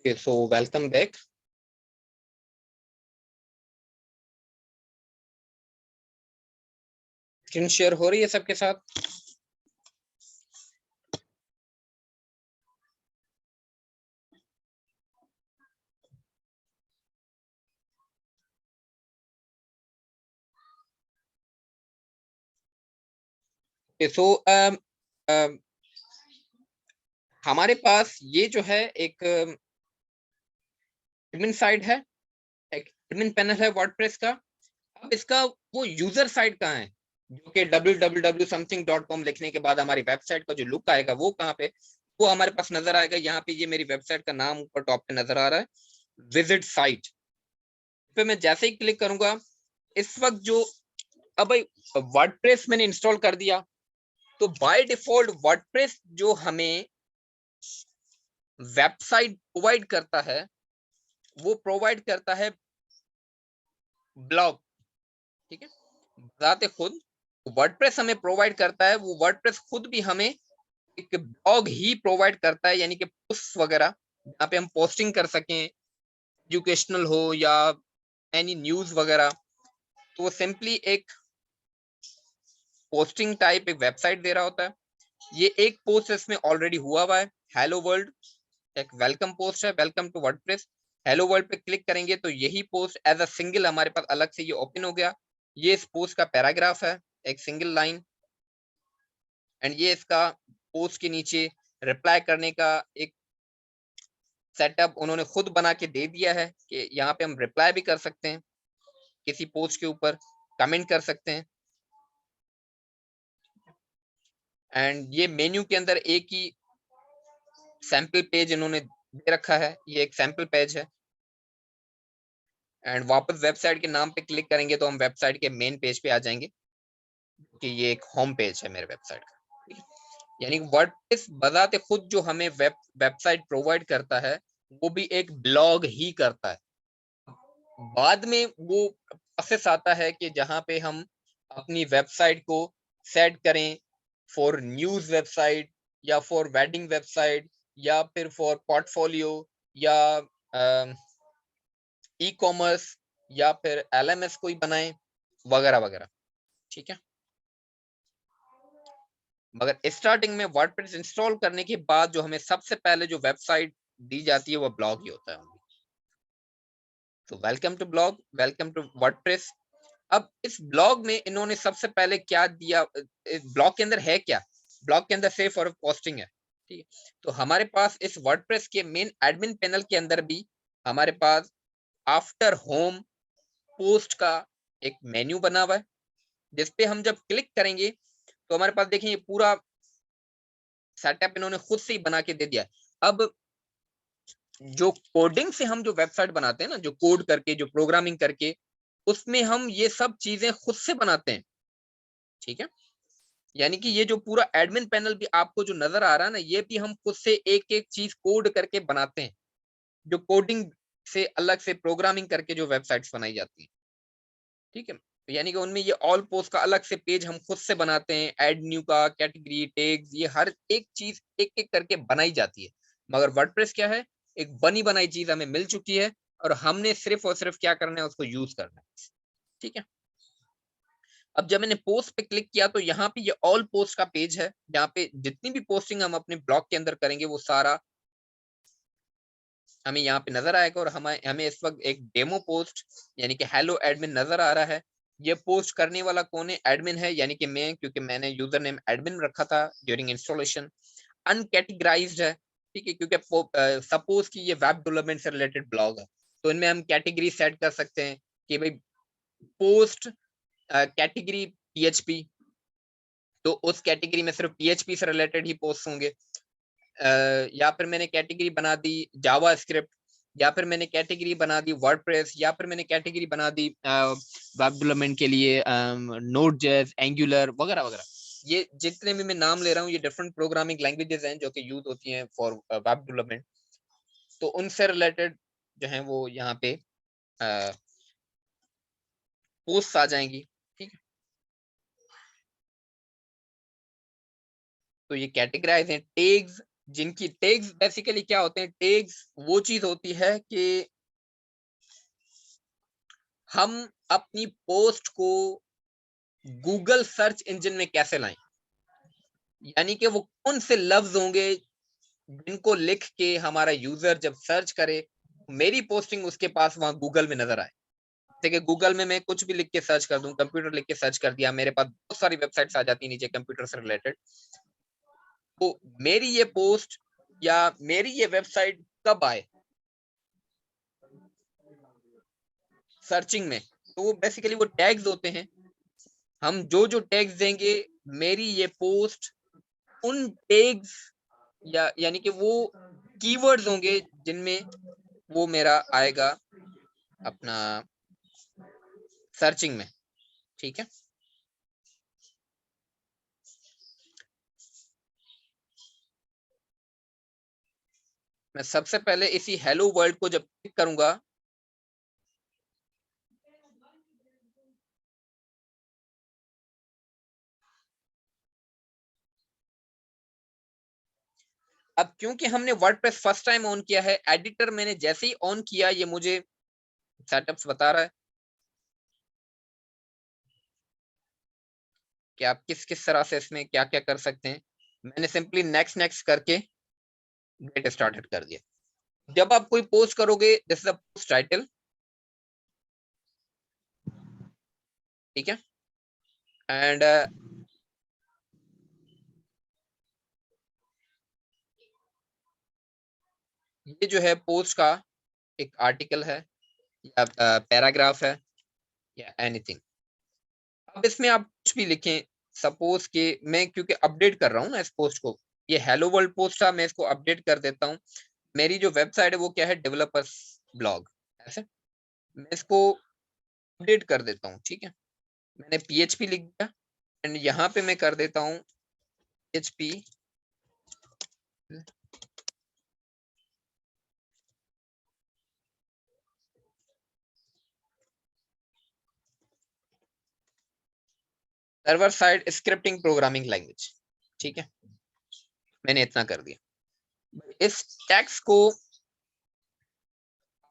Okay, so welcome back. Screen share हो रही है सबके साथ? Okay, so हमारे पास ये जो है एक एडमिन साइड है, एक एडमिन पैनल है वर्डप्रेस का। अब इसका वो यूजर साइड कहाँ है, जो कि www.something.com लिखने के बाद हमारी वेबसाइट का जो लुक आएगा वो कहाँ पे, वो हमारे पास नजर आएगा। यहाँ पे ये मेरी वेबसाइट का नाम ऊपर टॉप पे नजर आ रहा है, विजिट साइट पे मैं जैसे ही क्लिक करूंगा, इस वक्त जो अब भाई वर्डप्रेस मैंने इंस्टॉल कर दिया, तो बाय डिफॉल्ट वर्डप्रेस जो हमें वेबसाइट प्रोवाइड करता है वो प्रोवाइड करता है ब्लॉग। ठीक है, बताते खुद वर्डप्रेस हमें प्रोवाइड करता है, वो वर्डप्रेस खुद भी हमें एक ब्लॉग ही प्रोवाइड करता है, यानी कि पोस्ट वगैरह जहाँ पे हम पोस्टिंग कर सकें, एजुकेशनल हो या एनी न्यूज वगैरह। तो वो सिंपली एक पोस्टिंग टाइप एक वेबसाइट दे रहा होता है। ये एक पोस्ट इसमें ऑलरेडी हुआ है, हेलो वर्ल्ड, एक वेलकम पोस्ट है, welcome to WordPress. Hello world पे क्लिक करेंगे तो यही पोस्ट एज अ सिंगल हमारे पास अलग से ये ओपन हो गया। ये इस पोस्ट का पैराग्राफ है, एक सिंगल लाइन, एंड ये इसका पोस्ट के नीचे रिप्लाई करने का एक सेटअप उन्होंने खुद बना के दे दिया है कि यहाँ पे हम रिप्लाई भी कर सकते हैं, किसी पोस्ट के ऊपर कमेंट कर सकते हैं। एंड ये मेन्यू के अंदर एक ही सैंपल पेज इन्होंने दे रखा है, ये एक सैंपल पेज है। एंड वापस वेबसाइट के नाम पे क्लिक करेंगे तो हम वेबसाइट के मेन पेज पे आ जाएंगे, कि ये एक होम पेज है मेरे वेबसाइट का। यानी वर्डप्रेस बजाते खुद जो हमें वेबसाइट प्रोवाइड करता है वो भी एक ब्लॉग ही करता है। बाद में वो प्रोसेस आता है कि जहां पे हम अपनी वेबसाइट को सेट करें फॉर न्यूज वेबसाइट या फॉर वेडिंग वेबसाइट या फिर फॉर पोर्टफोलियो या ई कॉमर्स या फिर एलएमएस कोई बनाए वगैरह वगैरह। ठीक है, मगर स्टार्टिंग में वर्डप्रेस इंस्टॉल करने के बाद जो हमें सबसे पहले जो वेबसाइट दी जाती है वो ब्लॉग ही होता है। तो welcome to blog, welcome to WordPress. अब इस ब्लॉग में इन्होंने सबसे पहले क्या दिया, ब्लॉग के अंदर है क्या, ब्लॉग के अंदर सिर्फ और पोस्टिंग है। ठीक है, तो हमारे पास इस वर्डप्रेस के मेन एडमिन पैनल के अंदर भी हमारे पास आफ्टर होम पोस्ट का एक मेन्यू बना हुआ है, जिसपे हम जब क्लिक करेंगे तो हमारे पास देखें ये पूरा सेटअप इन्होंने खुद से ही बना के दे दिया। अब जो कोडिंग से हम जो वेबसाइट बनाते हैं ना, जो कोड करके जो प्रोग्रामिंग करके, उसमें हम ये सब चीजें खुद से बनाते हैं। ठीक है, यानी कि ये जो पूरा एडमिन पैनल भी आपको जो नजर आ रहा है ना, ये भी हम खुद से एक एक चीज कोड करके बनाते हैं, जो कोडिंग से अलग से प्रोग्रामिंग करके जो वेबसाइट्स बनाई जाती है। ठीक है, यानी कि उनमें ये ऑल पोस्ट का अलग से पेज हम खुद से बनाते हैं, ऐड न्यू का, कैटेगरी, टैग्स, ये हर एक चीज एक एक करके बनाई जाती है। मगर वर्डप्रेस क्या है, एक बनी बनाई चीज हमें मिल चुकी है और हमने सिर्फ और सिर्फ क्या करना है, उसको यूज करना है। ठीक है, अब जब मैंने पोस्ट पे क्लिक किया तो यहाँ पे ये ऑल पोस्ट का पेज है, जहाँ पे जितनी भी पोस्टिंग हम अपने ब्लॉग के अंदर करेंगे वो सारा हमें यहाँ पे नजर आएगा। और हमें हमें इस वक्त एक डेमो पोस्ट यानी कि हेलो एडमिन नजर आ रहा है। ये पोस्ट करने वाला कौन है, एडमिन है, यानी कि मैं, क्योंकि मैंने यूजर नेम एडमिन रखा था ड्यूरिंग इंस्टॉलेशन। अनकैटेगराइज्ड है, ठीक है, क्योंकि सपोज कि ये वेब डेवलपमेंट से रिलेटेड ब्लॉग है, तो इनमें हम कैटेगरी सेट कर सकते हैं कि भाई पोस्ट कैटेगरी पीएचपी, तो उस कैटेगरी में सिर्फ पीएचपी से रिलेटेड ही पोस्ट होंगे। या फिर मैंने कैटेगरी बना दी जावा स्क्रिप्ट, या फिर मैंने कैटेगरी बना दी वर्डप्रेस, या फिर मैंने कैटेगरी बना दी वेब डेवलपमेंट के लिए नोड जेएस, एंगुलर वगैरह वगैरह। ये जितने भी मैं नाम ले रहा हूँ ये डिफरेंट प्रोग्रामिंग लैंग्वेजेस हैं जो कि यूज होती हैं फॉर वेब डेवलपमेंट। तो उनसे रिलेटेड जो है वो यहाँ पे पोस्ट आ जाएंगी। ठीक है, तो ये कैटेगराइज हैं, टैग्स जिनकी टैग्स बेसिकली क्या होते हैं, टैग्स वो चीज होती है कि हम अपनी पोस्ट को गूगल सर्च इंजन में कैसे लाएं, यानी कि वो कौन से लफ्ज होंगे जिनको लिख के हमारा यूजर जब सर्च करे मेरी पोस्टिंग उसके पास वहां गूगल में नजर आए। जैसे कि गूगल में मैं कुछ भी लिख के सर्च कर दूं, कंप्यूटर लिख के सर्च कर दिया, मेरे पास बहुत सारी वेबसाइट्स आ जाती नीचे कंप्यूटर से रिलेटेड। तो मेरी ये पोस्ट या मेरी ये वेबसाइट कब आए सर्चिंग में, तो वो बेसिकली वो टैग्स होते हैं। हम जो जो टैग्स देंगे मेरी ये पोस्ट उन टैग्स या यानी कि वो कीवर्ड्स होंगे जिनमें वो मेरा आएगा अपना सर्चिंग में। ठीक है, मैं सबसे पहले इसी हेलो वर्ल्ड को जब क्लिक करूंगा, अब क्योंकि हमने वर्डप्रेस फर्स्ट टाइम ऑन किया है, एडिटर मैंने जैसे ही ऑन किया ये मुझे सेटअप्स बता रहा है कि आप किस किस तरह से इसमें क्या क्या कर सकते हैं। मैंने सिंपली नेक्स्ट नेक्स्ट करके गेट स्टार्टेड कर दिया। जब आप कोई पोस्ट करोगे, this is the post title, ठीक है, एंड ये जो है पोस्ट का एक आर्टिकल है या पैराग्राफ है या एनीथिंग। अब इसमें आप कुछ भी लिखें, सपोज कि मैं क्योंकि अपडेट कर रहा हूँ ना इस पोस्ट को, ये हेलो वर्ल्ड पोस्ट था, मैं इसको अपडेट कर देता हूँ। मेरी जो वेबसाइट है वो क्या है, डेवलपर्स ब्लॉग, ऐसे मैं इसको अपडेट कर देता हूँ। ठीक है, मैंने PHP लिख दिया एंड यहाँ पे मैं कर देता हूँ PHP server side scripting programming language. ठीक है, मैंने इतना कर दिया। इस टेक्स्ट को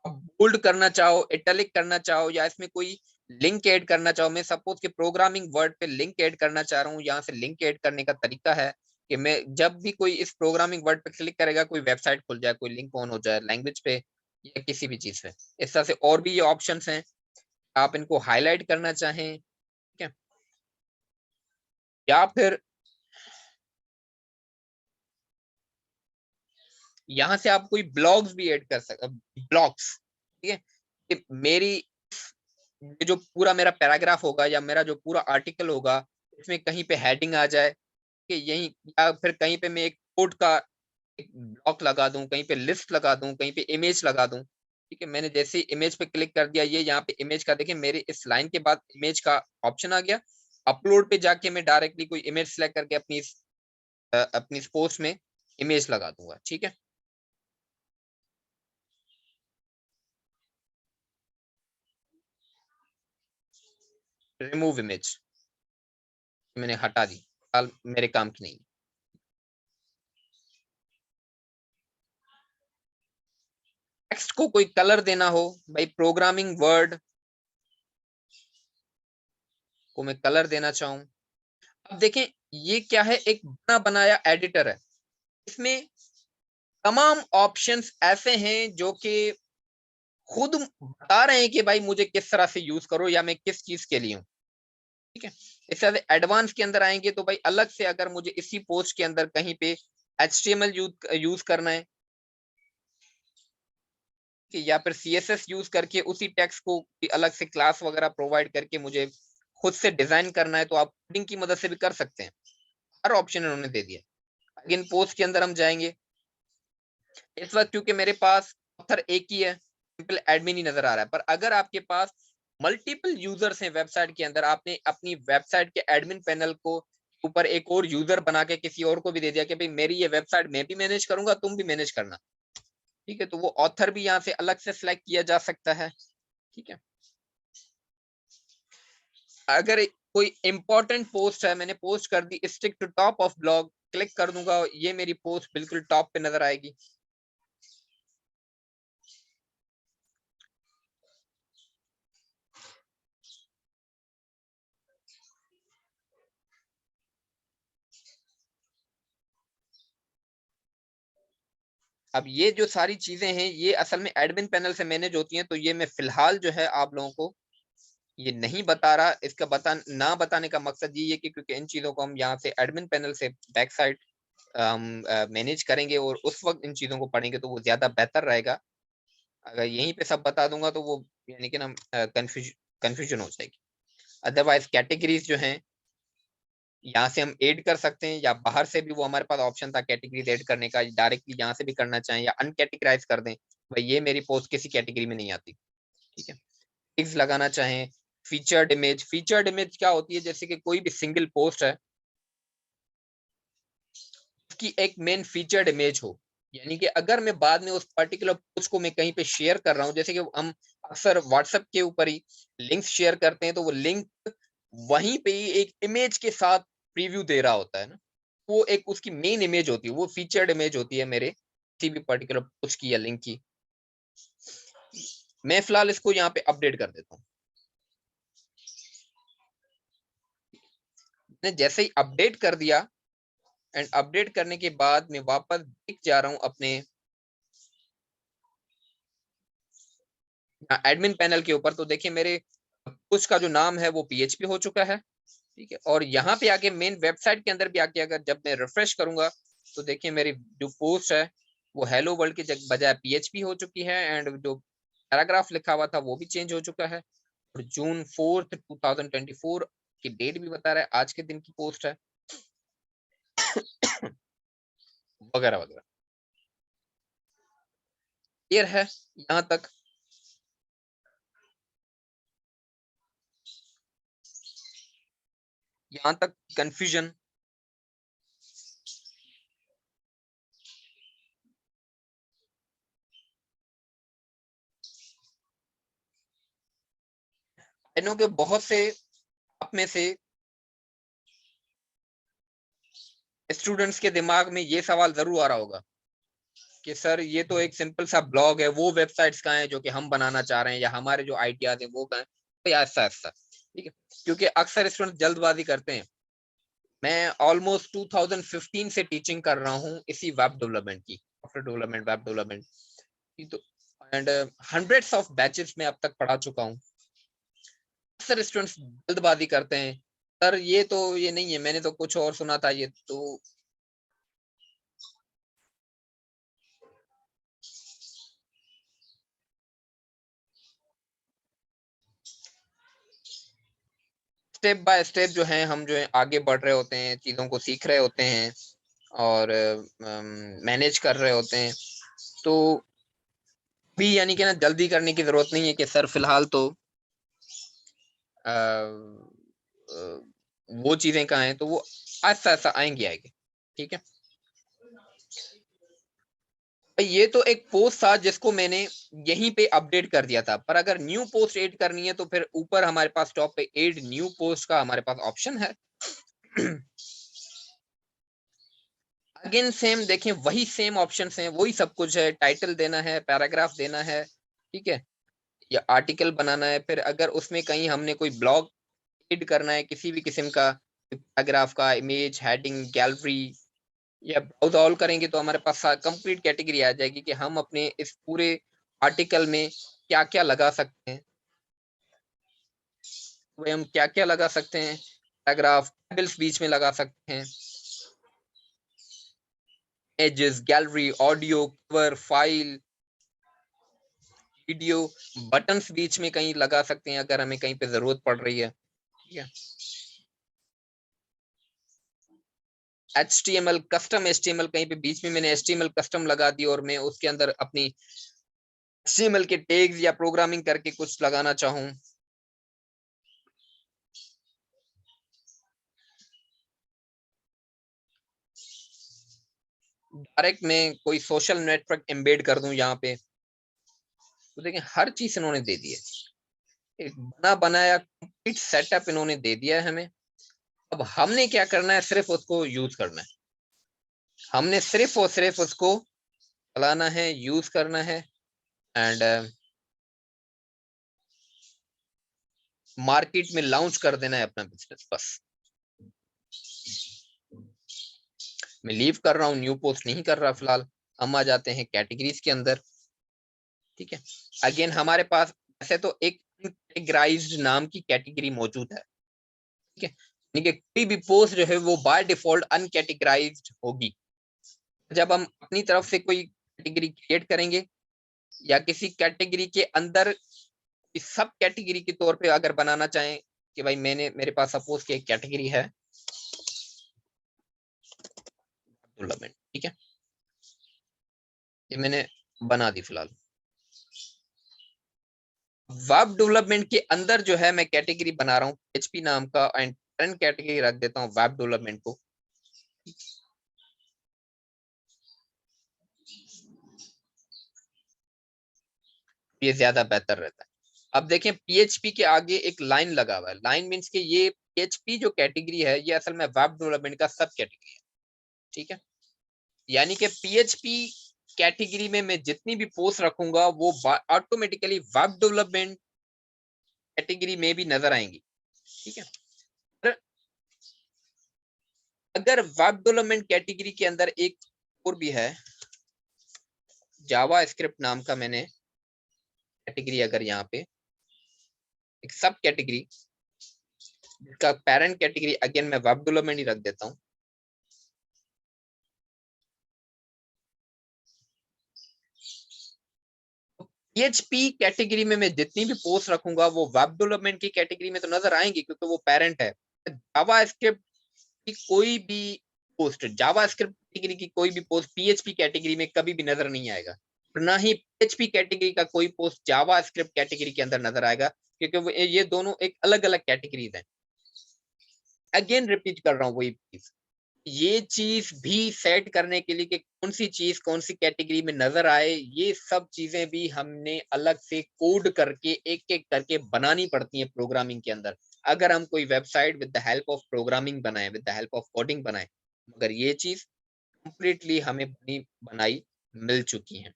बोल्ड करना चाहो, इटैलिक करना चाहो, या इसमें कोई लिंक ऐड करना चाहो, मैं सपोज कि प्रोग्रामिंग वर्ड पे लिंक ऐड करना चाह रहा हूँ, यहाँ से लिंक ऐड करने का तरीका है कि मैं जब भी कोई इस प्रोग्रामिंग वर्ड पे क्लिक करेगा कोई वेबसाइट खुल जाए, कोई लिंक ऑन हो जाए लैंग्वेज पे या किसी भी चीज पे। इस तरह से और भी ये ऑप्शंस हैं, आप इनको हाईलाइट करना चाहें, ठीक है, या फिर यहाँ से आप कोई ब्लॉग्स भी ऐड कर सकते, ब्लॉग्स, ठीक है, कि मेरी ये जो पूरा मेरा पैराग्राफ होगा या मेरा जो पूरा आर्टिकल होगा इसमें कहीं पे हेडिंग आ जाए कि यहीं, या फिर कहीं पे मैं एक कोड का एक ब्लॉक लगा दूं, कहीं पे लिस्ट लगा दूं, कहीं पे इमेज लगा दूं। ठीक है, मैंने जैसे ही इमेज पे क्लिक कर दिया, ये यहाँ पे इमेज का देखिए मेरे इस लाइन के बाद इमेज का ऑप्शन आ गया। अपलोड पे जाके मैं डायरेक्टली कोई इमेज सेलेक्ट करके अपनी इस पोस्ट में इमेज लगा दूंगा। ठीक है, रिमूव इमेज मैंने हटा दी, हाल मेरे काम की नहीं। टेक्स्ट को कोई कलर देना हो, भाई प्रोग्रामिंग वर्ड को मैं कलर देना चाहूं, अब देखें ये क्या है, एक बना बनाया एडिटर है, इसमें तमाम ऑप्शंस ऐसे हैं जो कि खुद बता रहे हैं कि भाई मुझे किस तरह से यूज करो या मैं किस चीज के लिए हूँ। ठीक है, इस तरह से एडवांस के अंदर आएंगे तो भाई अलग से अगर मुझे इसी पोस्ट के अंदर कहीं पे HTML यूज करना है कि या फिर CSS यूज करके उसी टेक्स्ट को अलग से क्लास वगैरह प्रोवाइड करके मुझे खुद से डिजाइन करना है, तो आप कोडिंग की मदद से भी कर सकते हैं। हर ऑप्शन इन्होंने दे दिया। अगेन पोस्ट के अंदर हम जाएंगे, इस वक्त क्योंकि मेरे पास ऑथर एक ही है, सिंपल एडमिन ही नजर आ रहा है, पर अगर आपके पास मल्टीपल यूजर्स हैं वेबसाइट के अंदर, आपने अपनी वेबसाइट के एडमिन पैनल को ऊपर एक और यूजर बना के किसी और को भी दे दिया कि भाई मेरी ये वेबसाइट मैं भी मैनेज करूंगा, तुम भी मैनेज करना, ठीक है, तो वो ऑथर भी यहाँ से अलग से सिलेक्ट किया जा सकता है। ठीक है, अगर कोई इंपॉर्टेंट पोस्ट है, मैंने पोस्ट कर दी stick to top of blog, click कर दूंगा, ये मेरी पोस्ट बिल्कुल टॉप पे नजर आएगी। अब ये जो सारी चीजें हैं ये असल में एडमिन पैनल से मैनेज होती हैं, तो ये मैं फिलहाल जो है आप लोगों को ये नहीं बता रहा। इसका ना बताने का मकसद ये है कि क्योंकि इन चीजों को हम यहाँ से एडमिन पैनल से बैक साइड मैनेज करेंगे और उस वक्त इन चीजों को पढ़ेंगे तो वो ज्यादा बेहतर रहेगा। अगर यहीं पे सब बता दूंगा तो वो यानी कि ना कंफ्यूजन हो जाएगी। अदरवाइज कैटेगरीज जो हैं यहाँ से हम ऐड कर सकते हैं, या बाहर से भी वो हमारे पास ऑप्शन था कैटेगरीज ऐड करने का, डायरेक्टली यहाँ से भी करना चाहें या अनकैटेगराइज कर दें। भाई ये मेरी पोस्ट किसी कैटेगरी में नहीं आती, ठीक है। टैग्स लगाना चाहें, फीचर्ड इमेज क्या होती है, जैसे कि कोई भी सिंगल पोस्ट है उसकी एक मेन फीचर्ड इमेज हो, यानी कि अगर मैं बाद में उस पर्टिकुलर पोस्ट को मैं कहीं पे शेयर कर रहा हूँ, जैसे कि हम अक्सर व्हाट्सएप के ऊपर ही लिंक्स शेयर करते हैं, तो वो लिंक वहीं पे ही एक इमेज के साथ प्रीव्यू दे रहा होता है ना, वो एक उसकी मेन इमेज होती है, वो फीचर्ड इमेज होती है मेरे किसी भी पर्टिकुलर पोस्ट की या लिंक की। मैं फिलहाल इसको यहाँ पे अपडेट कर देता हूँ। मैंने जैसे ही अपडेट कर दिया एंड अपडेट करने के बाद मैं वापस दिख जा रहा हूँ अपने एडमिन पैनल के ऊपर, तो देखिए मेरे पोस्ट का जो नाम है वो पीएचपी हो चुका है, ठीक है। और यहाँ पे आके मेन वेबसाइट के अंदर भी आके अगर जब मैं रिफ्रेश करूंगा तो देखिए मेरी जो पोस्ट है वो हेलो वर्ल्ड की बजाय पीएचपी हो चुकी है, एंड जो पैराग्राफ लिखा हुआ था वो भी चेंज हो चुका है, और जून 4 2024 की डेट भी बता रहा है, आज के दिन की पोस्ट है वगैरह वगैरह। क्लियर है यहाँ तक? यहाँ तक कंफ्यूजन? इन के बहुत से आप में से स्टूडेंट्स के दिमाग में ये सवाल जरूर आ रहा होगा कि सर ये तो एक सिंपल सा ब्लॉग है, वो वेबसाइट्स कहाँ हैं जो कि हम बनाना चाह रहे हैं, या हमारे जो आइडियाज हैं वो कहाँ हैं? तो ऐसा ऐसा, ठीक है। क्योंकि अक्सर स्टूडेंट जल्दबाजी करते हैं। मैं ऑलमोस्ट 2015 से टीचिंग कर रहा हूँ इसी वेब डेवलपमेंट की, सॉफ्टवेयर डेवलपमेंट, वेब डेवलपमेंट, तो एंड हंड्रेड्स ऑफ बैचेस में अब तक पढ़ा चुका हूँ। अक्सर स्टूडेंट्स जल्दबाजी करते हैं, सर ये तो ये नहीं है, मैंने तो कुछ और सुना था, ये तो स्टेप बाय स्टेप जो है हम जो है आगे बढ़ रहे होते हैं, चीजों को सीख रहे होते हैं और मैनेज कर रहे होते हैं। तो भी यानी कि ना जल्दी करने की जरूरत नहीं है कि सर फिलहाल तो आ, वो चीजें कहाँ हैं, तो वो ऐसा ऐसा आएंगे आएंगे, ठीक है। ये तो एक पोस्ट था जिसको मैंने यहीं पे अपडेट कर दिया था, पर अगर न्यू पोस्ट ऐड करनी है तो फिर ऊपर हमारे पास टॉप पे ऐड न्यू पोस्ट का हमारे पास ऑप्शन है। अगेन सेम देखें, वही सेम ऑप्शंस हैं, वही सब कुछ है, टाइटल देना है, पैराग्राफ देना है, ठीक है, या आर्टिकल बनाना है। फिर अगर उसमें कहीं हमने कोई ब्लॉग एड करना है किसी भी किस्म का, पैराग्राफ का, इमेज, हेडिंग, गैलरी, या ब्राउज ऑल करेंगे तो हमारे पास कंप्लीट कैटेगरी आ जाएगी कि हम अपने इस पूरे आर्टिकल में क्या क्या लगा सकते हैं। वही हम क्या क्या लगा सकते हैं, पैराग्राफ, टेबल्स बीच में लगा सकते हैं, एजेस, gallery, audio, cover, file, video, buttons बीच में कहीं लगा सकते हैं अगर हमें कहीं पे जरूरत पड़ रही है, ठीक है। HTML, कस्टम HTML, कहीं पे बीच में मैंने HTML कस्टम लगा दी और मैं उसके अंदर अपनी HTML के टैग्स या प्रोग्रामिंग करके कुछ लगाना चाहूं, डायरेक्ट में कोई सोशल नेटवर्क एम्बेड कर दूं यहाँ पे, तो देखें हर चीज इन्होंने दे दी है, एक बना बनाया कंप्लीट सेटअप इन्होंने दे दिया है हमें। अब हमने क्या करना है, सिर्फ उसको यूज करना है। हमने सिर्फ और सिर्फ उसको चलाना है, यूज करना है एंड मार्केट में लॉन्च कर देना है अपना बिजनेस। बस मैं लीव कर रहा हूँ, न्यू पोस्ट नहीं कर रहा फिलहाल। हम आ जाते हैं कैटेगरीज के अंदर। ठीक है, अगेन हमारे पास ऐसे तो एक कैटेगराइज्ड नाम की कैटेगरी मौजूद है। ठीक है, यानी कि कोई भी पोस्ट जो है वो बाय डिफॉल्ट अनकैटेगराइज्ड होगी। जब हम अपनी तरफ से कोई कैटेगरी क्रिएट करेंगे या किसी कैटेगरी के अंदर इस सब कैटेगरी के तौर पे अगर बनाना चाहें कि भाई मेरे पास सपोज की एक कैटेगरी है डेवलपमेंट। ठीक है, ये मैंने बना दी फिलहाल। वेब डेवलपमेंट के अंदर जो है मैं कैटेगरी बना रहा हूँ PHP नाम का एंड करंट कैटेगरी रख देता हूँ वेब डेवलपमेंट को। ये ज्यादा बेहतर रहता है। अब देखें PHP के आगे एक लाइन लगा हुआ है। लाइन मीन्स के ये PHP जो कैटेगरी है ये असल में वेब डेवलपमेंट का सब कैटेगरी है। ठीक है, यानी कि PHP कैटेगरी में मैं जितनी भी पोस्ट रखूंगा वो ऑटोमेटिकली वेब डेवलपमेंट कैटेगरी में भी नजर आएंगी। ठीक है, अगर वेब डेवलपमेंट कैटेगरी के अंदर एक और भी है जावा स्क्रिप्ट नाम का, मैंने कैटेगरी अगर यहाँ पे एक सब कैटेगरी जिसका पेरेंट कैटेगरी अगेन मैं वेब डेवलपमेंट ही रख देता हूँ। PHP कैटेगरी में मैं जितनी भी पोस्ट रखूंगा वो वेब डेवलपमेंट की कैटेगरी में तो नजर आएंगी क्योंकि वो पेरेंट है। जावा स्क्रिप्ट की कोई भी पोस्ट, जावा स्क्रिप्ट कैटेगरी की कोई भी पोस्ट PHP कैटेगरी में कभी भी नजर नहीं आएगा, ना ही PHP कैटेगरी का कोई पोस्ट जावा स्क्रिप्ट कैटेगरी के अंदर नजर आएगा क्योंकि ये दोनों एक अलग अलग कैटेगरीज हैं। अगेन रिपीट कर रहा हूँ वही चीज, ये चीज भी सेट करने के लिए कि कौन सी चीज कौन सी कैटेगरी में नजर आए, ये सब चीजें भी हमने अलग से कोड करके एक एक करके बनानी पड़ती है प्रोग्रामिंग के अंदर। अगर हम कोई website with the help of programming बनाए, with the help of coding बनाए, मगर ये चीज कंप्लीटली हमें बनी बनाई मिल चुकी है।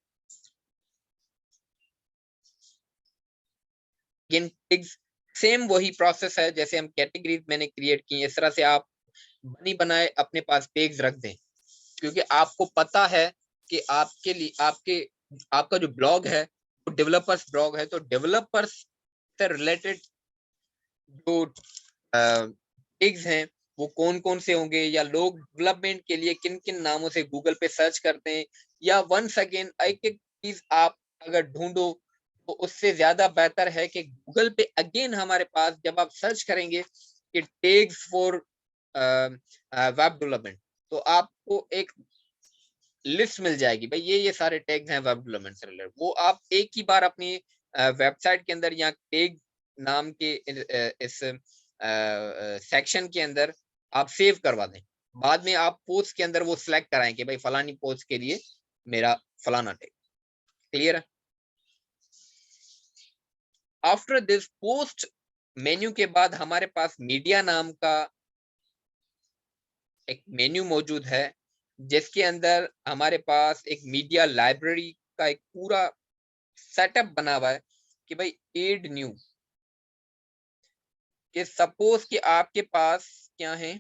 सेम वही प्रोसेस है जैसे हम कैटेगरीज मैंने क्रिएट की, इस तरह से आप बनी बनाए अपने पास पेज रख दें, क्योंकि आपको पता है कि आपके लिए आपका जो ब्लॉग है वो डेवलपर्स ब्लॉग है, तो डेवलपर्स से रिलेटेड जो टैग्स हैं वो कौन कौन से होंगे, या लोग डेवलपमेंट के लिए किन किन नामों से गूगल पे सर्च करते हैं, या वंस अगेन एक एक चीज आप अगर ढूंढो तो उससे ज्यादा बेहतर है कि गूगल पे अगेन हमारे पास जब आप सर्च करेंगे कि टैग्स फॉर वेब डेवलपमेंट, तो आपको एक लिस्ट मिल जाएगी, भाई ये सारे टैग्स हैं वेब डेवलपमेंट से रिलेटेड। वो आप एक ही बार अपनी वेबसाइट के अंदर या टैग नाम के इस सेक्शन के अंदर आप सेव करवा दें। बाद में आप पोस्ट के अंदर वो सिलेक्ट कराएं कि भाई फलानी पोस्ट के लिए मेरा फलाना टैग। क्लियर है? आफ्टर दिस पोस्ट मेन्यू के बाद हमारे पास मीडिया नाम का एक मेन्यू मौजूद है जिसके अंदर हमारे पास एक मीडिया लाइब्रेरी का एक पूरा सेटअप बना हुआ है कि भाई एड न्यू, कि सपोज कि आपके पास क्या है,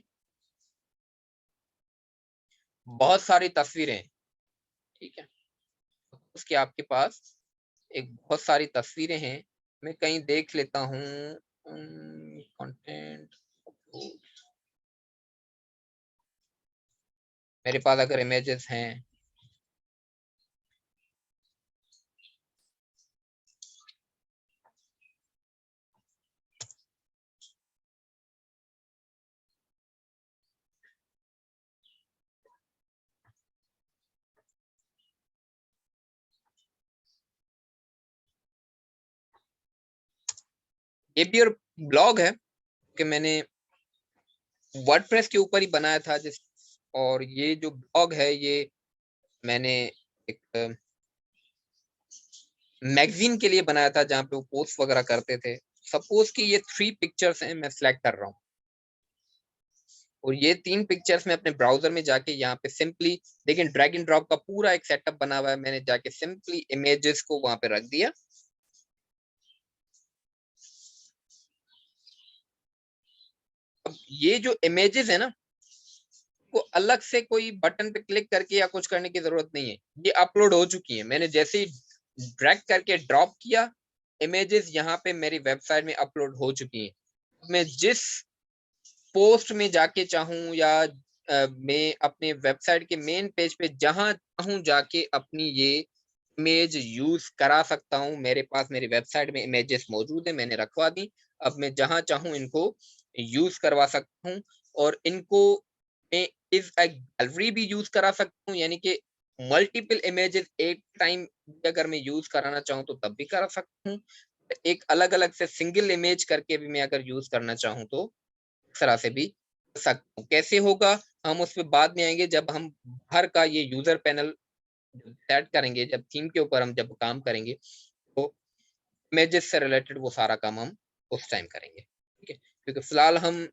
बहुत सारी तस्वीरें। ठीक है, उसके आपके पास एक बहुत सारी तस्वीरें हैं, मैं कहीं देख लेता हूँ कंटेंट। मेरे पास अगर इमेजेस हैं, ये भी और ब्लॉग है कि मैंने वर्डप्रेस के ऊपर ही बनाया था जिस, और ये जो ब्लॉग है ये मैंने एक मैगजीन के लिए बनाया था जहाँ पे वो पोस्ट वगैरह करते थे। सपोज कि ये 3 पिक्चर्स हैं, मैं सिलेक्ट कर रहा हूँ और ये 3 पिक्चर्स में अपने ब्राउजर में जाके यहाँ पे सिंपली देखिए ड्रैग एंड ड्रॉप का पूरा एक सेटअप बना हुआ है। मैंने जाके सिंपली इमेजेस को वहां पे रख दिया। अब ये जो इमेजेस है ना, को अलग से कोई बटन पे क्लिक करके या कुछ करने की जरूरत नहीं है, ये अपलोड हो चुकी है। मैंने जैसे ही ड्रैग करके ड्रॉप किया, इमेजेस यहाँ पे मेरी वेबसाइट में अपलोड हो चुकी हैं। मैं जिस पोस्ट में जाके चाहूँ या मैं अपने वेबसाइट के मेन पेज पे जहां चाहूँ जाके अपनी ये इमेज यूज करा सकता हूँ। मेरे पास मेरी वेबसाइट में इमेजेस मौजूद है, मैंने रखवा दी। अब मैं जहां चाहूँ इनको यूज करवा सकता हूँ और इनको मैं इस गैलरी भी यूज करा सकता हूँ, यानी कि मल्टीपल इमेजेस एक टाइम अगर मैं यूज कराना चाहूँ तो तब भी करा सकता हूँ। एक अलग अलग से सिंगल इमेज करके भी मैं अगर यूज करना चाहूँ तो इस तरह से भी कर सकता हूँ। कैसे होगा हम उस पर बाद में आएंगे, जब हम बाहर का ये यूजर पैनल सेट करेंगे, जब थीम के ऊपर हम जब काम करेंगे तो इमेजेस से रिलेटेड वो सारा काम हम उस टाइम करेंगे। ठीक है, क्योंकि फिलहाल हम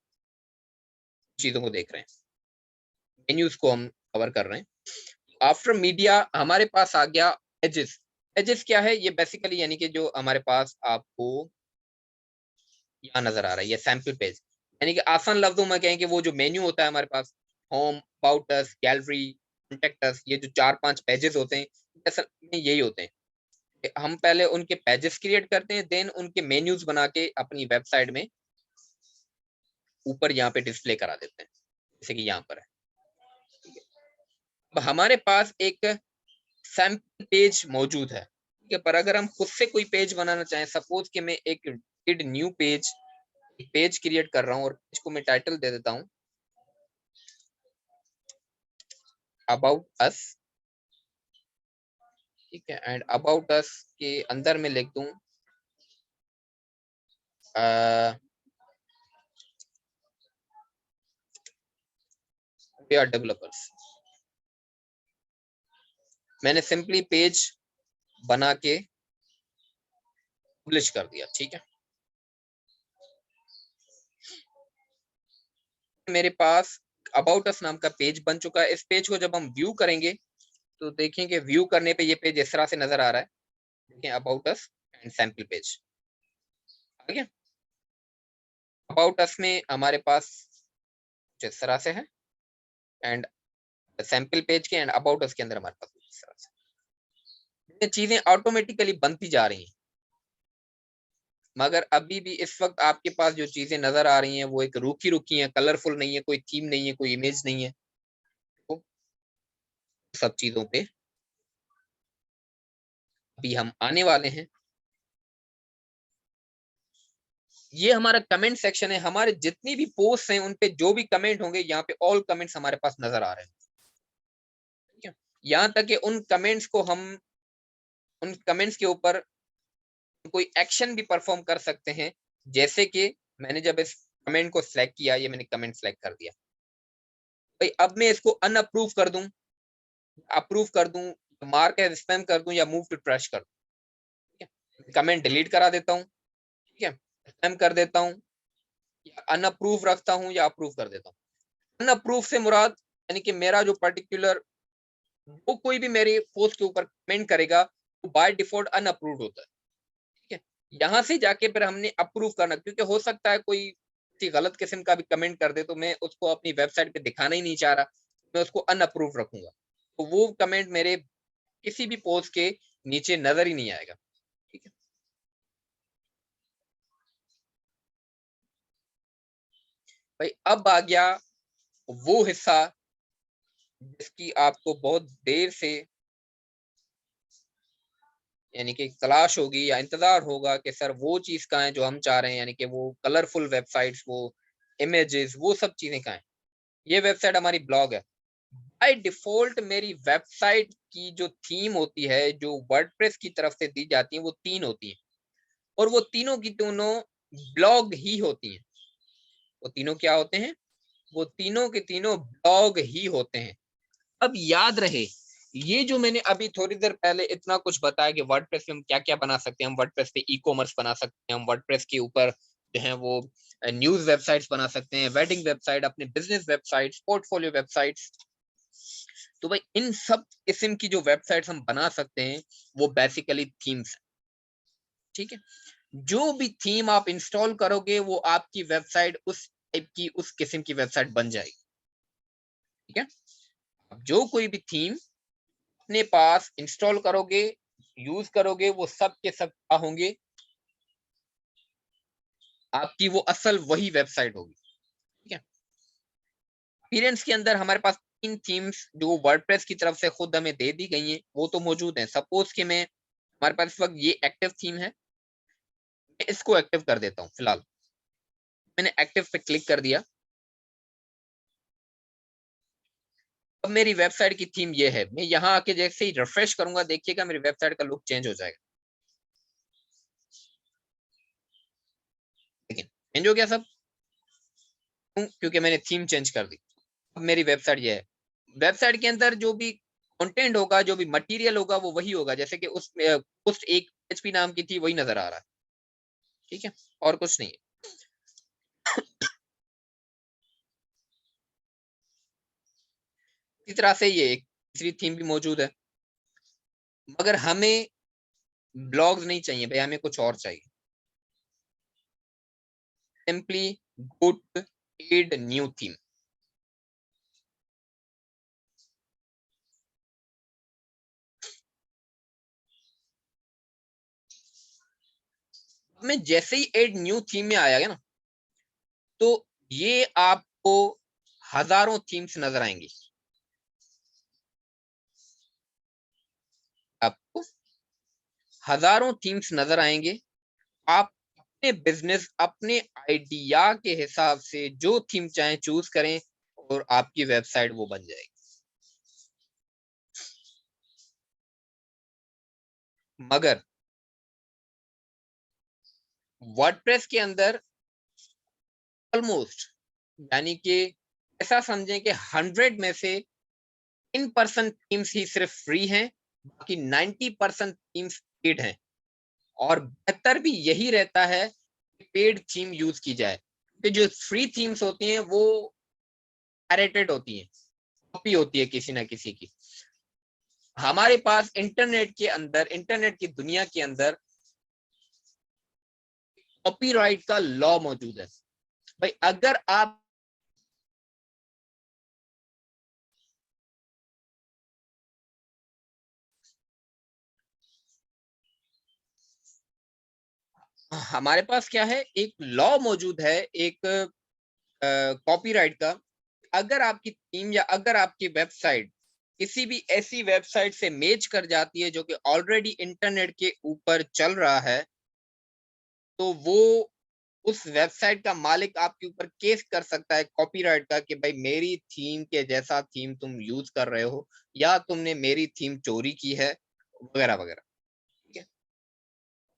चीजों को देख रहे हैं, मेन्यूज को हम कवर कर रहे हैं। आफ्टर मीडिया हमारे पास आ गया एजेस। एजेस क्या है? ये बेसिकली यानी कि जो हमारे पास आपको यहाँ नजर आ रहा है, ये सैंपल पेज, यानी कि आसान लफ्जों में कहें कि वो जो मेन्यू होता है हमारे पास, home, about us, gallery, contact us, ये जो 4-5 पेजेस होते हैं असल में यही होते हैं। हम पहले उनके पेजेस क्रिएट करते हैं, देन उनके मेन्यूज बना के अपनी वेबसाइट में ऊपर यहाँ पे डिस्प्ले करा देते हैं, जैसे कि यहाँ पर है। अब हमारे पास एक सैंपल पेज मौजूद है, ठीक है, पर अगर हम खुद से कोई पेज बनाना चाहें, सपोज कि मैं एक न्यू पेज क्रिएट कर रहा हूँ और पेज को मैं टाइटल दे देता हूँ अबाउट अस, ठीक है, एंड अबाउट अस के अंदर मैं लिख दूं वी आर डेवलपर्स। मैंने सिंपली पेज बना के पब्लिश कर दिया, ठीक है। मेरे पास अबाउट अस नाम का पेज बन चुका है। इस पेज को जब हम व्यू करेंगे तो देखेंगे व्यू करने पे ये पेज इस तरह से नजर आ रहा है, देखें about us and sample page. ठीक है, अबाउट अस में हमारे पास इस तरह से है एंड सैंपल पेज के एंड अबाउट अस के अंदर हमारे पास इस तरह से ये चीजें ऑटोमेटिकली बनती जा रही हैं। मगर अभी भी इस वक्त आपके पास जो चीजें नजर आ रही हैं वो एक रुकी रुकी हैं, कलरफुल नहीं है, कोई थीम नहीं है, कोई इमेज नहीं है। तो सब चीजों पे अभी हम आने वाले हैं। ये हमारा कमेंट सेक्शन है। हमारे जितनी भी पोस्ट हैं उन पे जो भी कमेंट होंगे यहाँ पे ऑल कमेंट्स हमारे पास नजर आ रहे हैं, ठीक है। यहाँ तक कि उन कमेंट्स के ऊपर कोई एक्शन भी परफॉर्म कर सकते हैं, जैसे कि मैंने जब इस कमेंट को सिलेक्ट किया, ये मैंने कमेंट सिलेक्ट कर दिया भाई, अब मैं इसको अनअप्रूव कर दूं, अप्रूव कर दूं, मार्क एज स्पैम कर दूं या मूव टू ट्रैश कर दूं, ठीक है। कमेंट डिलीट करा देता हूं, ठीक है, स्पैम कर देता हूं, या अनअप्रूव रखता हूं या अप्रूव कर देता हूं। अनअप्रूव से मुराद यानी कि मेरा जो पर्टिकुलर वो कोई भी मेरे पोस्ट के ऊपर कमेंट करेगा वो बाय डिफॉल्ट अनअप्रूव्ड होता है, ठीक है। यहाँ से जाके फिर हमने अप्रूव करना, क्योंकि हो सकता है कोई किसी गलत किस्म का भी कमेंट कर दे तो मैं उसको अपनी वेबसाइट पे दिखाना ही नहीं चाह रहा, मैं उसको अनअप्रूव रखूंगा, तो वो कमेंट मेरे किसी भी पोस्ट के नीचे नजर ही नहीं आएगा, ठीक है। भाई अब आ गया वो हिस्सा जिसकी आपको बहुत देर से यानी कि तलाश होगी या इंतजार होगा कि सर वो चीज कहाँ है जो हम चाह रहे हैं, यानी कि वो कलरफुल वेबसाइट्स, वो इमेजेस, वो सब चीजें कहाँ है। ये वेबसाइट हमारी ब्लॉग है। बाय डिफॉल्ट मेरी वेबसाइट की जो थीम होती है, जो वर्डप्रेस की तरफ से दी जाती है, वो 3 होती है और वो तीनों की दोनों ब्लॉग ही होती हैं। वो तीनों क्या होते हैं? वो तीनों के तीनों ब्लॉग ही होते हैं। अब याद रहे, ये जो मैंने अभी थोड़ी देर पहले इतना कुछ बताया कि वर्डप्रेस पे हम क्या क्या बना सकते हैं, हम वर्डप्रेस पे ई कॉमर्स बना सकते हैं, हम वर्डप्रेस के ऊपर जो है वो न्यूज वेबसाइट्स बना सकते हैं, वेडिंग वेबसाइट, अपने बिजनेस वेबसाइट्स, पोर्टफोलियो वेबसाइट्स। तो भाई इन सब किस्म की जो वेबसाइट्स हम बना सकते हैं वो बेसिकली थीम्स है। ठीक है, जो भी थीम आप इंस्टॉल करोगे वो आपकी वेबसाइट उस टाइप की, उस किस्म की वेबसाइट बन जाएगी। ठीक है, अब जो कोई भी थीम अपने पास इंस्टॉल करोगे, यूज करोगे, वो सब के सब क्या होंगे, आपकी वो असल वही वेबसाइट होगी। ठीक है, एक्सपीरियंस के अंदर हमारे पास 3 थीम्स जो वर्डप्रेस की तरफ से खुद हमें दे दी गई हैं वो तो मौजूद हैं। सपोज कि मैं, हमारे पास इस वक्त ये एक्टिव थीम है, मैं इसको एक्टिव कर देता हूँ। फिलहाल मैंने एक्टिव पे क्लिक कर दिया। अब मेरी वेबसाइट की थीम ये है। मैं यहाँ आके जैसे ही रिफ्रेश करूंगा, देखिएगा मेरी वेबसाइट का लुक चेंज हो जाएगा। लेकिन चेंज हो गया सब, क्योंकि मैंने थीम चेंज कर दी। अब मेरी वेबसाइट ये है। वेबसाइट के अंदर जो भी कंटेंट होगा, जो भी मटेरियल होगा वो वही होगा, जैसे कि उस पोस्ट एक PHP नाम की थी, वही नजर आ रहा है। ठीक है, और कुछ नहीं है। इस तरह से ये एक तीसरी थीम भी मौजूद है, मगर हमें ब्लॉग्स नहीं चाहिए भाई, हमें कुछ और चाहिए। Simply go to add new theme. मैं जैसे ही एड न्यू थीम में आया ना, तो ये आपको हजारों थीम्स नजर आएंगी। आपको हजारों थीम्स नजर आएंगे। आप अपने बिजनेस, अपने आइडिया के हिसाब से जो थीम चाहे चूज करें और आपकी वेबसाइट वो बन जाएगी। मगर वर्डप्रेस के अंदर ऑलमोस्ट, यानी कि ऐसा समझें कि 100 में से 10% थीम्स ही सिर्फ फ्री हैं, बाकी 90% थीम्स पेड हैं। और बेहतर भी यही रहता है कि पेड थीम यूज की जाए, कि जो फ्री थीम्स होती हैं वो पैरेटेड होती हैं, कॉपी होती है किसी ना किसी की। हमारे पास इंटरनेट के अंदर, इंटरनेट की दुनिया के अंदर कॉपीराइट का लॉ मौजूद है। भाई अगर आप, हमारे पास क्या है, एक लॉ मौजूद है, एक कॉपीराइट का। अगर आपकी थीम या अगर आपकी वेबसाइट किसी भी ऐसी वेबसाइट से मैच कर जाती है जो कि ऑलरेडी इंटरनेट के ऊपर चल रहा है, तो वो उस वेबसाइट का मालिक आपके ऊपर केस कर सकता है कॉपीराइट का, कि भाई मेरी थीम के जैसा थीम तुम यूज कर रहे हो, या तुमने मेरी थीम चोरी की है, वगैरह वगैरह। ठीक है,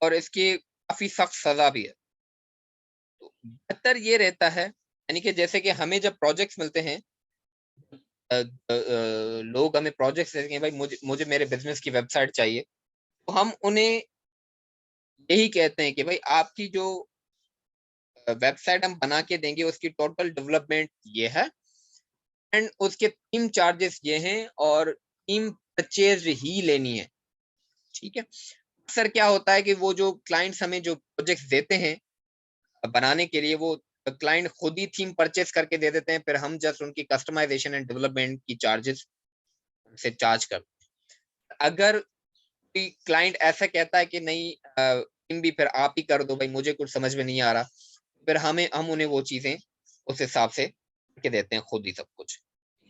और इसकी काफी सख्त सजा भी है। तो बेहतर ये रहता है, यानी कि जैसे कि हमें जब प्रोजेक्ट्स मिलते हैं, लोग हमें प्रोजेक्ट्स देते हैं, भाई मुझे मुझे मेरे बिजनेस की वेबसाइट चाहिए, तो हम उन्हें यही कहते हैं कि भाई आपकी जो वेबसाइट हम बना के देंगे उसकी टोटल डेवलपमेंट ये है, एंड उसके थीम चार्जेस ये हैं, और थीम परचेज ही लेनी है। ठीक है, अक्सर क्या होता है कि वो जो क्लाइंट्स हमें जो प्रोजेक्ट्स देते हैं बनाने के लिए, वो क्लाइंट खुद ही थीम परचेज करके दे देते हैं, फिर हम जस्ट उनकी कस्टमाइजेशन एंड डेवलपमेंट की चार्जेस से चार्ज करते हैं। अगर कोई क्लाइंट ऐसा कहता है कि नहीं, थीम भी फिर आप ही कर दो भाई, मुझे कुछ समझ में नहीं आ रहा, फिर हम उन्हें वो चीजें उस हिसाब से के देते हैं खुद ही सब कुछ।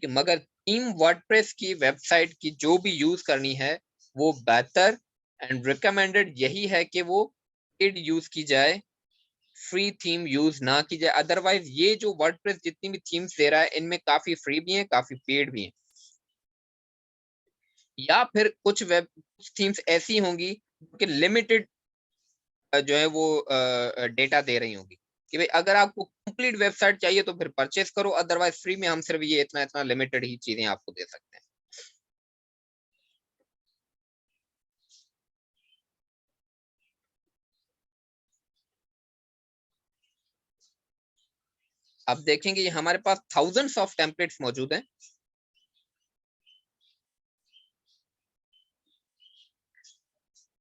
मगर थीम वर्डप्रेस की वेबसाइट की जो भी यूज करनी है, वो बेहतर एंड रिकमेंडेड यही है कि वो पेड यूज की जाए, फ्री थीम यूज ना की जाए। अदरवाइज ये जो वर्डप्रेस जितनी भी थीम्स दे रहा है, इनमें काफी फ्री भी हैं, काफी पेड भी हैं। या फिर कुछ थीम्स ऐसी होंगी कि लिमिटेड जो है वो डेटा दे रही होंगी, कि भाई अगर आपको कंप्लीट वेबसाइट चाहिए तो फिर परचेस करो, अदरवाइज फ्री में हम सिर्फ ये इतना इतना लिमिटेड ही चीजें आपको दे सकते हैं। अब देखेंगे ये हमारे पास थाउजेंड्स ऑफ टेम्पलेट्स मौजूद हैं।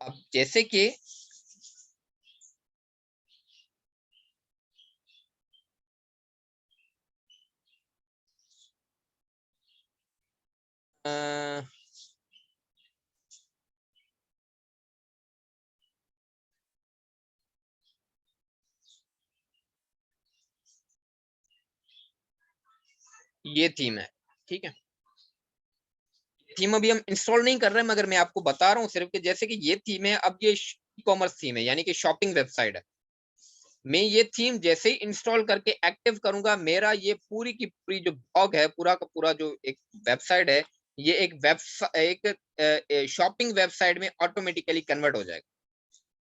अब जैसे कि ये थीम है, ठीक है। थीम अभी हम इंस्टॉल नहीं कर रहे हैं, मगर मैं आपको बता रहा हूँ सिर्फ कि जैसे कि ये थीम है, अब ये ई कॉमर्स थीम है, यानी कि शॉपिंग वेबसाइट है। मैं ये थीम जैसे ही इंस्टॉल करके एक्टिव करूंगा, मेरा ये पूरी की पूरी जो ब्लॉग है, पूरा का पूरा जो एक वेबसाइट है, ये एक शॉपिंग वेबसाइट में ऑटोमेटिकली कन्वर्ट हो जाएगा।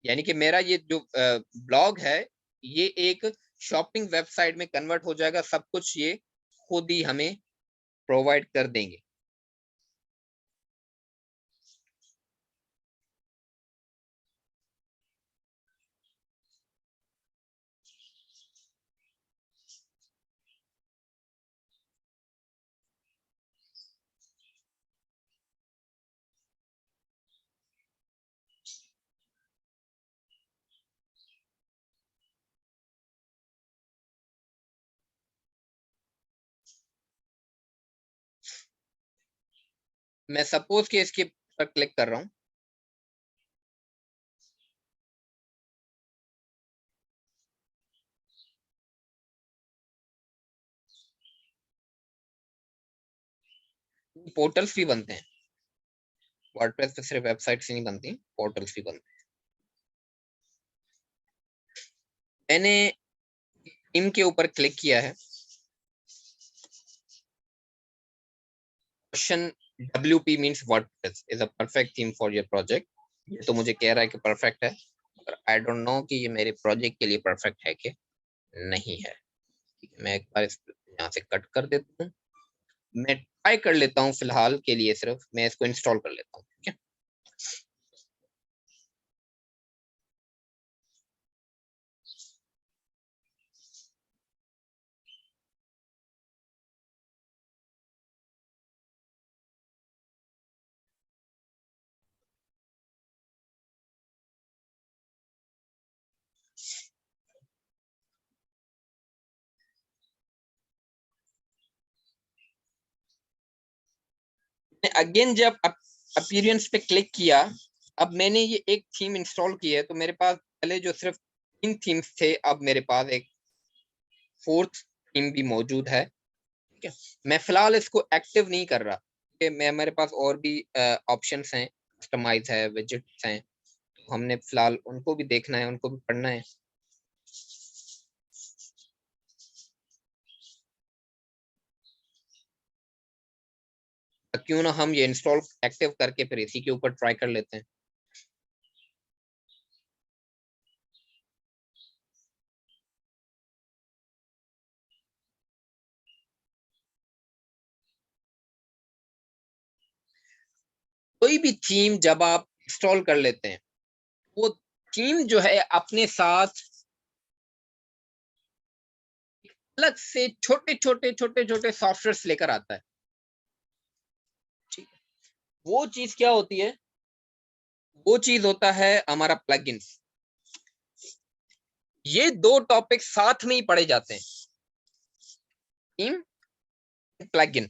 यानी कि मेरा ये जो ब्लॉग है, ये एक शॉपिंग वेबसाइट में कन्वर्ट हो जाएगा। सब कुछ ये खुद ही हमें प्रोवाइड कर देंगे। मैं सपोज के इसके पर क्लिक कर रहा हूँ। पोर्टल्स भी बनते हैं, वर्डप्रेस पे सिर्फ वेबसाइट से नहीं बनती, पोर्टल्स भी बनते हैं। मैंने थीम के ऊपर क्लिक किया है। Question WP means WordPress is a perfect theme for your project. ये तो मुझे कह रहा है कि परफेक्ट है, पर आई डोंट नो कि ये मेरे प्रोजेक्ट के लिए परफेक्ट है कि नहीं है। ठीक है, मैं एक बार यहाँ से कट कर देता हूँ। मैं ट्राई कर लेता हूँ, फिलहाल के लिए सिर्फ मैं इसको इंस्टॉल कर लेता हूँ। ठीक है, अगेन जब अपीयरेंस पे क्लिक किया, अब मैंने ये एक थीम इंस्टॉल की है, तो मेरे पास पहले जो सिर्फ 3 थीम्स थे, अब मेरे पास एक 4th थीम भी मौजूद है। ठीक है, मैं फिलहाल इसको एक्टिव नहीं कर रहा कि मेरे पास और भी ऑप्शंस हैं, कस्टमाइज है, विजेट्स हैं, तो हमने फिलहाल उनको भी देखना है, उनको भी पढ़ना है। क्यों ना हम ये इंस्टॉल एक्टिव करके फिर इसी के ऊपर ट्राई कर लेते हैं। कोई भी थीम जब आप इंस्टॉल कर लेते हैं, वो थीम जो है अपने साथ अलग से छोटे छोटे सॉफ्टवेयर लेकर आता है। ठीक है, वो चीज क्या होती है? वो चीज होता है हमारा प्लगइन्स। ये 2 टॉपिक साथ में ही पढ़े जाते हैं, थीम, प्लगइन।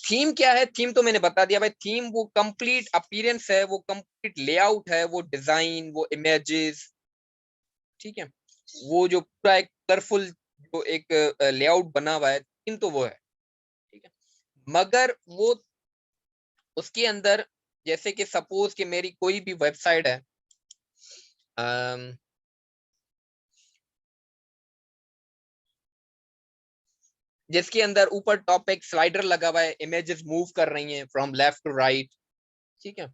थीम क्या है? थीम तो मैंने बता दिया भाई। थीम वो कंप्लीट अपीयरेंस है, वो कंप्लीट लेआउट है, वो डिजाइन, वो इमेजेस। ठीक है, वो जो पूरा एक कलरफुल जो एक लेआउट बना हुआ है, थीम तो वो है। ठीक है, मगर वो उसके अंदर, जैसे कि सपोज कि मेरी कोई भी वेबसाइट है, जिसके अंदर ऊपर टॉपिक स्लाइडर लगा हुआ है, इमेजेस मूव कर रही हैं फ्रॉम लेफ्ट टू राइट। ठीक है,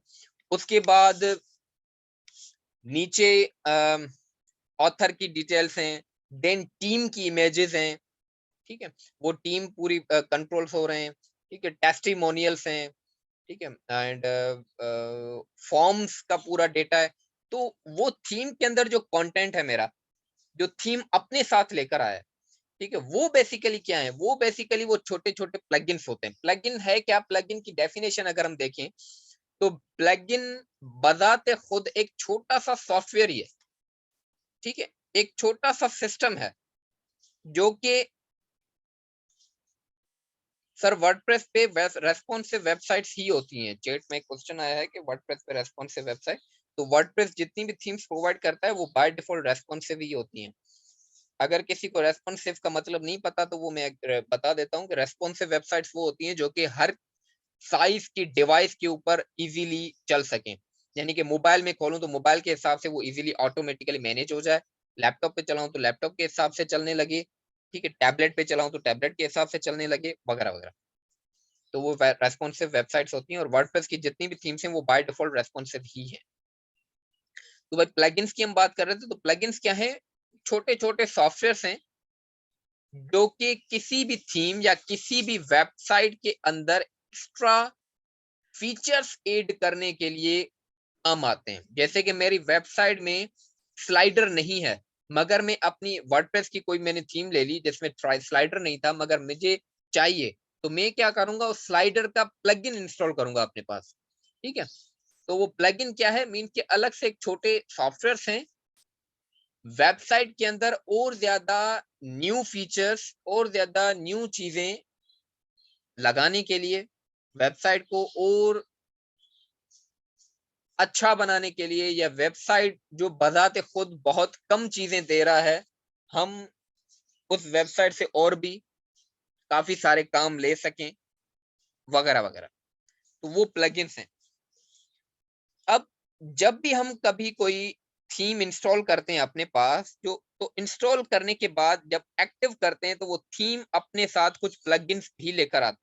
उसके बाद नीचे ऑथर की डिटेल्स हैं, देन टीम की इमेजेस हैं। ठीक है, वो टीम पूरी कंट्रोल्स हो रहे हैं। ठीक है, टेस्टिमोनियल्स हैं। ठीक है, एंड फॉर्म्स का पूरा डेटा है। तो वो थीम के अंदर जो कंटेंट है मेरा, जो थीम अपने साथ लेकर आया है, ठीक है, वो बेसिकली क्या है, वो बेसिकली वो छोटे छोटे प्लगइन्स होते हैं। प्लगइन है क्या, प्लगइन की डेफिनेशन अगर हम देखें तो प्लगइन बजाते खुद एक छोटा सा सॉफ्टवेयर ही है, ठीक है, एक छोटा सा सिस्टम है जो कि सर वर्डप्रेस पे रेस्पॉन्सिव वेबसाइट्स ही होती हैं। चैट में एक क्वेश्चन आया है कि वर्डप्रेस पे रेस्पॉन्सिव वेबसाइट, तो वर्डप्रेस जितनी भी थीम्स प्रोवाइड करता है वो बाय डिफॉल्ट रेस्पॉन्सिव ही होती हैं। अगर किसी को रेस्पॉन्सिव का मतलब नहीं पता तो वो मैं बता देता हूँ कि रेस्पॉन्सिव वेबसाइट्स वो होती हैं जो कि हर साइज की डिवाइस के ऊपर इजीली चल सकें। यानी कि मोबाइल में खोलूं तो मोबाइल के हिसाब से वो इजीली ऑटोमेटिकली मैनेज हो जाए, लैपटॉप पे चलाऊं तो लैपटॉप के हिसाब से चलने लगे, ठीक है, टैबलेट पे चलाऊं तो टैबलेट के हिसाब से चलने लगे, वगैरह वगैरह। तो वो रेस्पॉन्सिव वेबसाइट्स होती हैं और वर्डप्रेस की जितनी भी थीम्स हैं वो बाय डिफॉल्ट रेस्पॉन्सिव ही है। तो भाई प्लगइन्स की हम बात कर रहे थे, तो प्लगइन्स क्या है, छोटे छोटे सॉफ्टवेयर्स हैं जो कि किसी भी थीम या किसी भी वेबसाइट के अंदर एक्स्ट्रा फीचर्स ऐड करने के लिए काम आते हैं। जैसे कि मेरी वेबसाइट में स्लाइडर नहीं है, मगर मैं अपनी वर्डप्रेस की कोई मैंने थीम ले ली जिसमें स्लाइडर नहीं था मगर मुझे चाहिए, तो मैं क्या करूंगा, उस स्लाइडर का प्लगइन इंस्टॉल करूंगा अपने पास, ठीक है। तो वो प्लगइन क्या है, मीन के अलग से एक छोटे सॉफ्टवेयर्स हैं वेबसाइट के अंदर और ज्यादा न्यू फीचर्स और ज्यादा न्यू चीजें लगाने के लिए, वेबसाइट को और अच्छा बनाने के लिए, या वेबसाइट जो बजाते खुद बहुत कम चीजें दे रहा है, हम उस वेबसाइट से और भी काफी सारे काम ले सकें, वगैरह वगैरह। तो वो प्लगइन्स हैं। अब जब भी हम कभी कोई थीम इंस्टॉल करते हैं अपने पास, जो तो इंस्टॉल करने के बाद जब एक्टिव करते हैं तो वो थीम अपने साथ कुछ प्लगइन्स भी लेकर आता है।